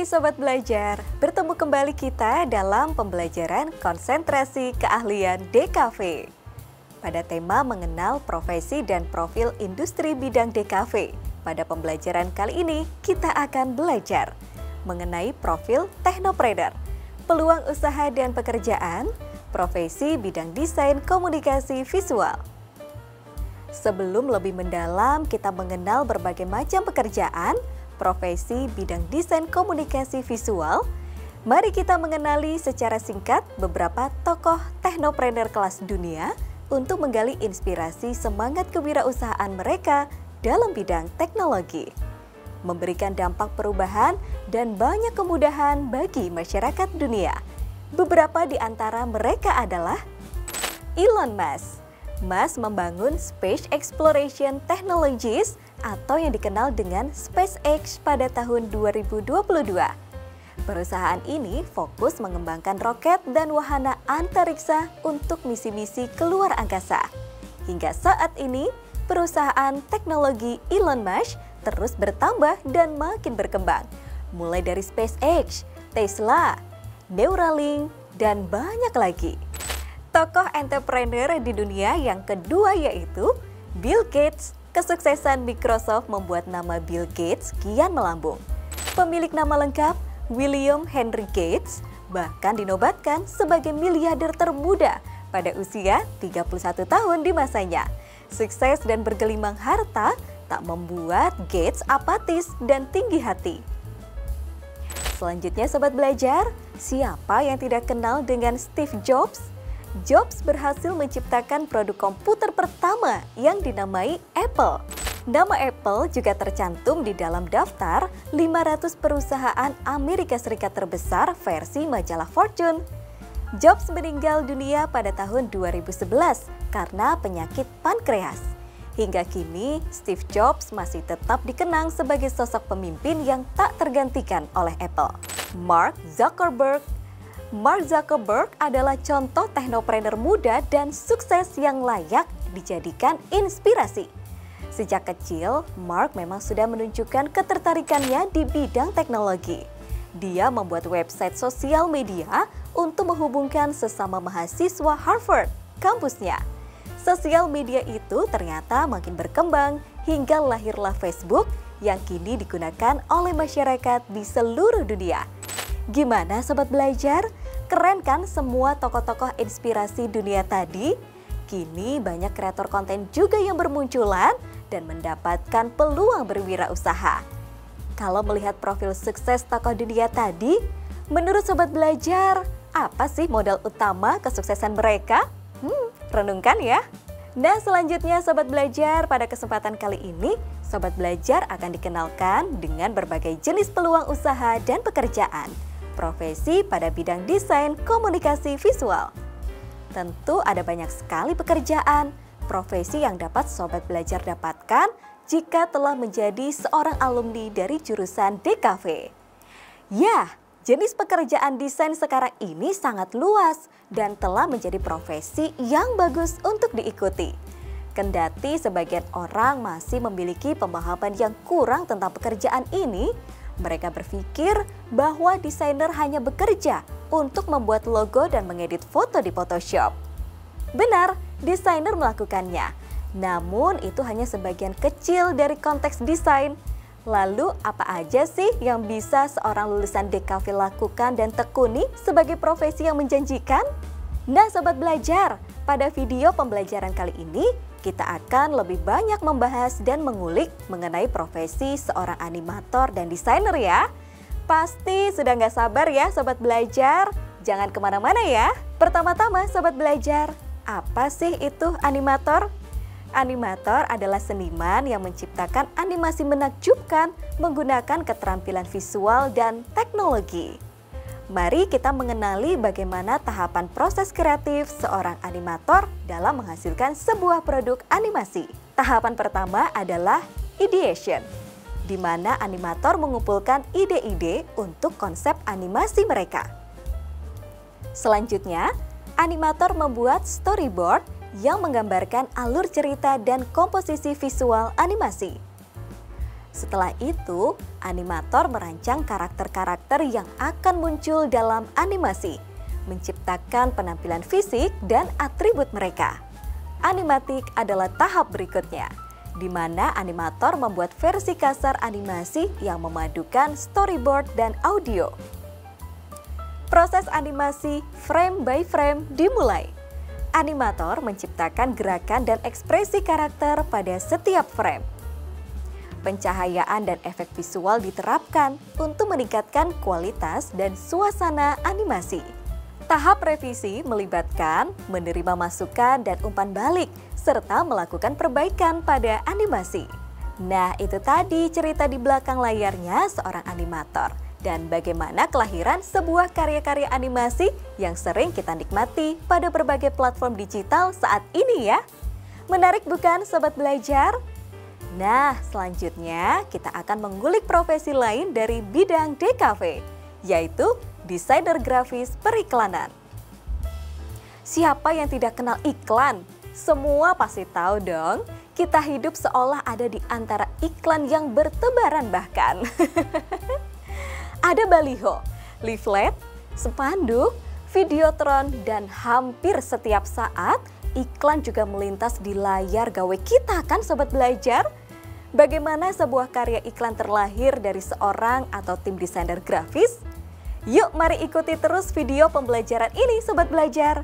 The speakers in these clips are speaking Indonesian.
Hai Sobat Belajar, bertemu kembali kita dalam pembelajaran konsentrasi keahlian DKV. Pada tema mengenal profesi dan profil industri bidang DKV, pada pembelajaran kali ini kita akan belajar mengenai profil teknopreneur, peluang usaha dan pekerjaan, profesi bidang desain komunikasi visual. Sebelum lebih mendalam kita mengenal berbagai macam pekerjaan, profesi bidang desain komunikasi visual, mari kita mengenali secara singkat beberapa tokoh teknopreneur kelas dunia untuk menggali inspirasi semangat kewirausahaan mereka dalam bidang teknologi, memberikan dampak perubahan dan banyak kemudahan bagi masyarakat dunia. Beberapa di antara mereka adalah Elon Musk. Musk membangun Space Exploration Technologies atau yang dikenal dengan SpaceX pada tahun 2022. Perusahaan ini fokus mengembangkan roket dan wahana antariksa untuk misi-misi keluar angkasa. Hingga saat ini, perusahaan teknologi Elon Musk terus bertambah dan makin berkembang. Mulai dari SpaceX, Tesla, Neuralink, dan banyak lagi. Tokoh entrepreneur di dunia yang kedua yaitu Bill Gates. Kesuksesan Microsoft membuat nama Bill Gates kian melambung. Pemilik nama lengkap William Henry Gates bahkan dinobatkan sebagai miliarder termuda pada usia 31 tahun di masanya. Sukses dan bergelimang harta tak membuat Gates apatis dan tinggi hati. Selanjutnya Sobat Belajar, siapa yang tidak kenal dengan Steve Jobs? Jobs berhasil menciptakan produk komputer pertama yang dinamai Apple. Nama Apple juga tercantum di dalam daftar 500 perusahaan Amerika Serikat terbesar versi majalah Fortune. Jobs meninggal dunia pada tahun 2011 karena penyakit pankreas. Hingga kini, Steve Jobs masih tetap dikenang sebagai sosok pemimpin yang tak tergantikan oleh Apple. Mark Zuckerberg adalah contoh teknopreneur muda dan sukses yang layak dijadikan inspirasi. Sejak kecil, Mark memang sudah menunjukkan ketertarikannya di bidang teknologi. Dia membuat website sosial media untuk menghubungkan sesama mahasiswa Harvard, kampusnya. Sosial media itu ternyata makin berkembang hingga lahirlah Facebook yang kini digunakan oleh masyarakat di seluruh dunia. Gimana Sobat Belajar? Keren kan semua tokoh-tokoh inspirasi dunia tadi? Kini banyak kreator konten juga yang bermunculan dan mendapatkan peluang berwirausaha. Kalau melihat profil sukses tokoh dunia tadi, menurut Sobat Belajar, apa sih modal utama kesuksesan mereka? Renungkan ya. Nah selanjutnya Sobat Belajar, pada kesempatan kali ini, Sobat Belajar akan dikenalkan dengan berbagai jenis peluang usaha dan pekerjaan. Profesi pada bidang desain komunikasi visual. Tentu ada banyak sekali pekerjaan, profesi yang dapat Sobat Belajar dapatkan jika telah menjadi seorang alumni dari jurusan DKV. Ya, jenis pekerjaan desain sekarang ini sangat luas dan telah menjadi profesi yang bagus untuk diikuti. Kendati sebagian orang masih memiliki pemahaman yang kurang tentang pekerjaan ini, mereka berpikir bahwa desainer hanya bekerja untuk membuat logo dan mengedit foto di Photoshop. Benar, desainer melakukannya. Namun itu hanya sebagian kecil dari konteks desain. Lalu apa aja sih yang bisa seorang lulusan DKV lakukan dan tekuni sebagai profesi yang menjanjikan? Nah Sobat Belajar, pada video pembelajaran kali ini kita akan lebih banyak membahas dan mengulik mengenai profesi seorang animator dan desainer ya. Pasti sudah nggak sabar ya Sobat Belajar? Jangan kemana-mana ya. Pertama-tama Sobat Belajar, apa sih itu animator? Animator adalah seniman yang menciptakan animasi menakjubkan menggunakan keterampilan visual dan teknologi. Mari kita mengenali bagaimana tahapan proses kreatif seorang animator dalam menghasilkan sebuah produk animasi. Tahapan pertama adalah ideation, di mana animator mengumpulkan ide-ide untuk konsep animasi mereka. Selanjutnya, animator membuat storyboard yang menggambarkan alur cerita dan komposisi visual animasi. Setelah itu, animator merancang karakter-karakter yang akan muncul dalam animasi, menciptakan penampilan fisik dan atribut mereka. Animatik adalah tahap berikutnya, di mana animator membuat versi kasar animasi yang memadukan storyboard dan audio. Proses animasi frame by frame dimulai. Animator menciptakan gerakan dan ekspresi karakter pada setiap frame. Pencahayaan dan efek visual diterapkan untuk meningkatkan kualitas dan suasana animasi. Tahap revisi melibatkan menerima masukan dan umpan balik, serta melakukan perbaikan pada animasi. Nah, itu tadi cerita di belakang layarnya seorang animator dan bagaimana kelahiran sebuah karya-karya animasi yang sering kita nikmati pada berbagai platform digital saat ini ya. Menarik bukan Sobat Belajar? Nah, selanjutnya kita akan mengulik profesi lain dari bidang DKV, yaitu desainer grafis periklanan. Siapa yang tidak kenal iklan? Semua pasti tahu dong, kita hidup seolah ada di antara iklan yang bertebaran bahkan. Ada baliho, leaflet, spanduk, videotron, dan hampir setiap saat iklan juga melintas di layar gawe kita kan Sobat Belajar? Bagaimana sebuah karya iklan terlahir dari seorang atau tim desainer grafis? Yuk mari ikuti terus video pembelajaran ini Sobat Belajar.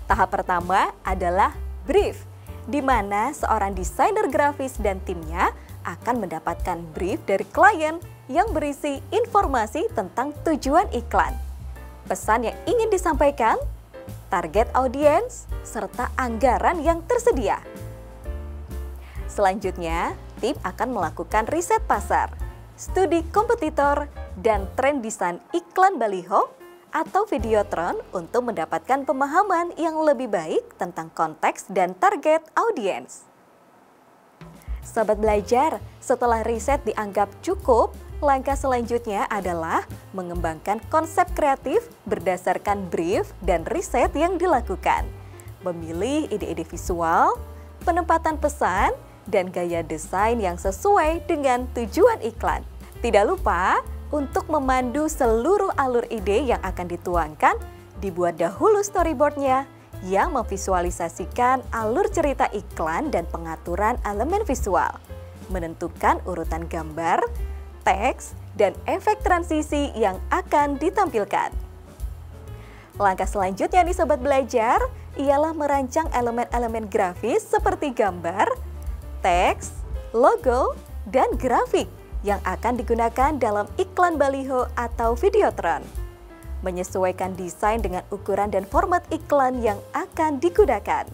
Tahap pertama adalah brief, di mana seorang desainer grafis dan timnya akan mendapatkan brief dari klien yang berisi informasi tentang tujuan iklan, pesan yang ingin disampaikan, target audiens, serta anggaran yang tersedia. Selanjutnya, tim akan melakukan riset pasar, studi kompetitor, dan tren desain iklan baliho atau videotron untuk mendapatkan pemahaman yang lebih baik tentang konteks dan target audiens. Sobat Belajar, setelah riset dianggap cukup, langkah selanjutnya adalah mengembangkan konsep kreatif berdasarkan brief dan riset yang dilakukan, memilih ide-ide visual, penempatan pesan, dan gaya desain yang sesuai dengan tujuan iklan. Tidak lupa, untuk memandu seluruh alur ide yang akan dituangkan, dibuat dahulu storyboardnya yang memvisualisasikan alur cerita iklan dan pengaturan elemen visual, menentukan urutan gambar, teks, dan efek transisi yang akan ditampilkan. Langkah selanjutnya nih Sobat Belajar, ialah merancang elemen-elemen grafis seperti gambar, teks, logo, dan grafik yang akan digunakan dalam iklan baliho atau videotron. Menyesuaikan desain dengan ukuran dan format iklan yang akan digunakan.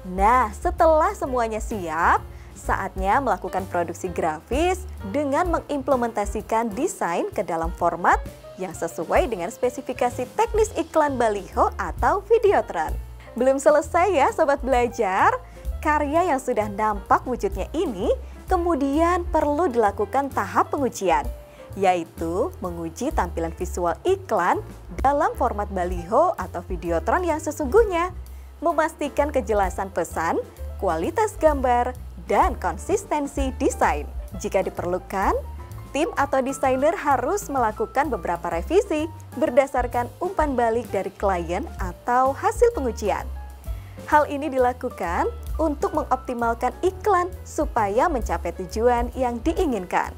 Nah, setelah semuanya siap, saatnya melakukan produksi grafis dengan mengimplementasikan desain ke dalam format yang sesuai dengan spesifikasi teknis iklan baliho atau videotron. Belum selesai ya Sobat Belajar, karya yang sudah nampak wujudnya ini kemudian perlu dilakukan tahap pengujian, yaitu menguji tampilan visual iklan dalam format baliho atau videotron yang sesungguhnya, memastikan kejelasan pesan, kualitas gambar, dan konsistensi desain. Jika diperlukan, tim atau desainer harus melakukan beberapa revisi berdasarkan umpan balik dari klien atau hasil pengujian. Hal ini dilakukan untuk mengoptimalkan iklan supaya mencapai tujuan yang diinginkan.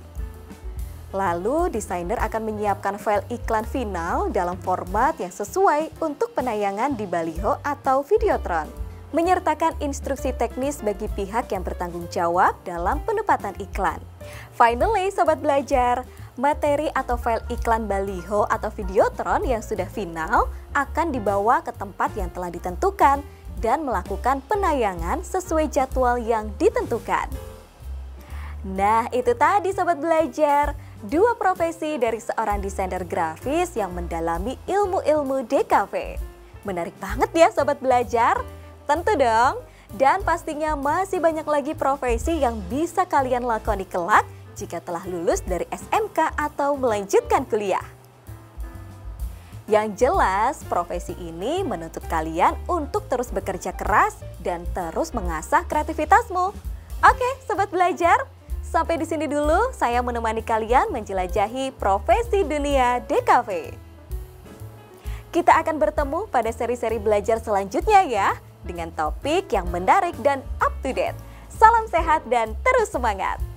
Lalu, desainer akan menyiapkan file iklan final dalam format yang sesuai untuk penayangan di baliho atau videotron, menyertakan instruksi teknis bagi pihak yang bertanggung jawab dalam penempatan iklan. Finally, Sobat Belajar, materi atau file iklan baliho atau videotron yang sudah final akan dibawa ke tempat yang telah ditentukan dan melakukan penayangan sesuai jadwal yang ditentukan. Nah, itu tadi Sobat Belajar, dua profesi dari seorang desainer grafis yang mendalami ilmu-ilmu DKV. Menarik banget ya Sobat Belajar? Tentu dong, dan pastinya masih banyak lagi profesi yang bisa kalian lakoni kelak jika telah lulus dari SMK atau melanjutkan kuliah. Yang jelas, profesi ini menuntut kalian untuk terus bekerja keras dan terus mengasah kreativitasmu. Oke, Sobat Belajar, sampai di sini dulu saya menemani kalian menjelajahi profesi dunia DKV. Kita akan bertemu pada seri-seri belajar selanjutnya ya, dengan topik yang menarik dan up to date. Salam sehat dan terus semangat!